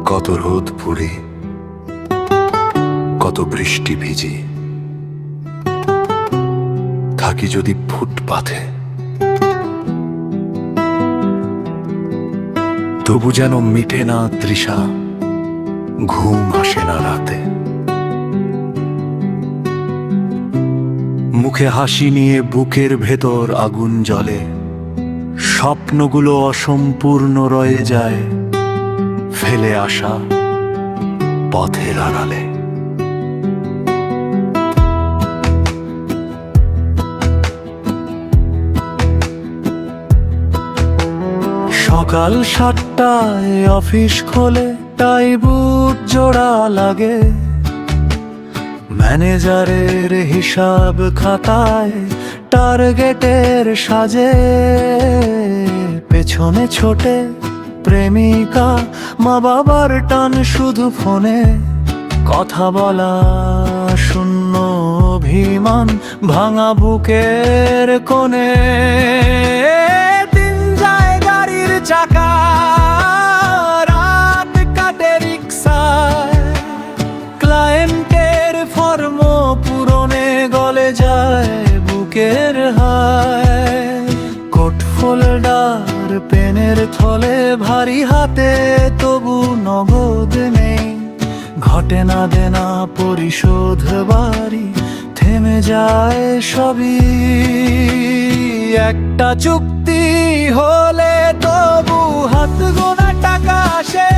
কত রোদ পুড়ি, কত বৃষ্টি ভিজি, থাকি যদি ফুটপাথে, তবু যেন মিটে না তৃষা, ঘুম আসে না রাতে। মুখে হাসি নিয়ে বুকের ভেতর আগুন জ্বলে, স্বপ্নগুলো অসম্পূর্ণ রয়ে যায় ফেলে আসা পথের আড়ালে। সকাল 7টায় অফিস খোলে, টাই বুট জোড়া লাগে, ম্যানেজারের হিসাব খাতায় টার্গেটের সাজে। পেছনে ছোটে প্রেমিকা, মা বাবার টান শুধু ফোনে, কথা বলা শূন্য অভিমান ভাঙা বুকের কোণে। দিন যায় গাড়ির চাকা, রাত কাটে রিক্সায়, ক্লায়েন্টের ফর্ম পূরণে গলে যায় বুকের হায়। কোট ফোল্ডার পেনের থলে ভারী হাতে, তবু নগদ নেই, ঘটে না দেনা পরিশোধ বাড়ি, থেমে যায় সবই। একটা চুক্তি হলে তবু হাত গোনা টাকা আসে,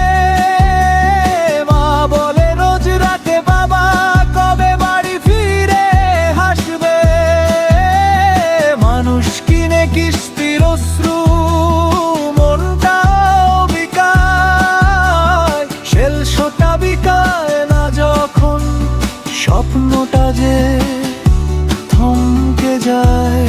মা বলে রোজ রাতে বাবা কবে বাড়ি ফিরে হাসবে। মানুষ কিনে কিস্তির অশ্রু, মনটাও বিকায়, শেলসোটা বিকায় না যখন স্বপ্নটা যে থমকে যায়।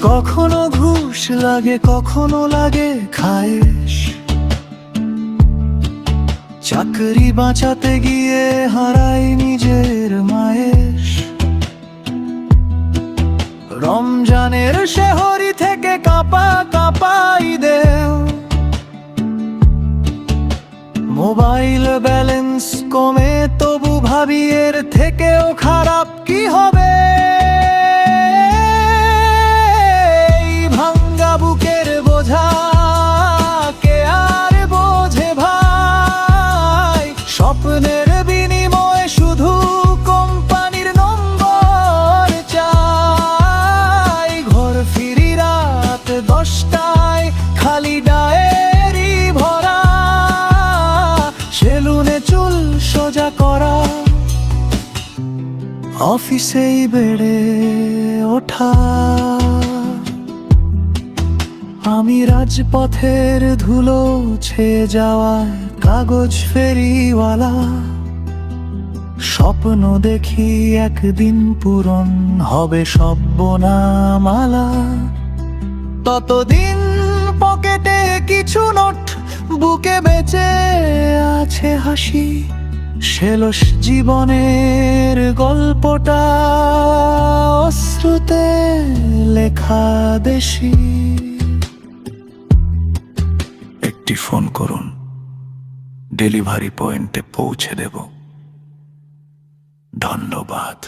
কখনো ঘুষ লাগে, কখনো লাগে খায়েশ, চাকরি বাঁচাতে গিয়ে হারাই নিজের মায়েশ। রমজানের শেহরি থেকে কাঁপা কাঁপা ঈদেও, মোবাইল ব্যালেন্স কমে তবু ভাবি এর থেকেও খারাপ কি হবে। এই ভাঙ্গা বুকের বোঝা কে আর বোঝে ভাই, স্বপ্নের বিনিময়ে শুধু কোম্পানির নম্বর চাই। ঘর ফিরি রাত 10টায়, খালি ডায়েরি ভরা, সেলুনে চুল সোজা করা, অফিসেই বেড়ে ওঠা। আমি রাজপথের ধুলো ছেয়ে যাওয়ায় কাগজ ফেরিওয়ালা, স্বপ্ন দেখি একদিন পূরণ হবে সব বোনামালা। ততদিন পকেটে কিছু নোট, বুকে বেঁচে আছে হাসি, শেলস জীবনের গল্পটা অশ্রুতে লেখা দেশি। একটি ফোন করুন, ডেলিভারি পয়েন্টে পৌঁছে দেব। ধন্যবাদ।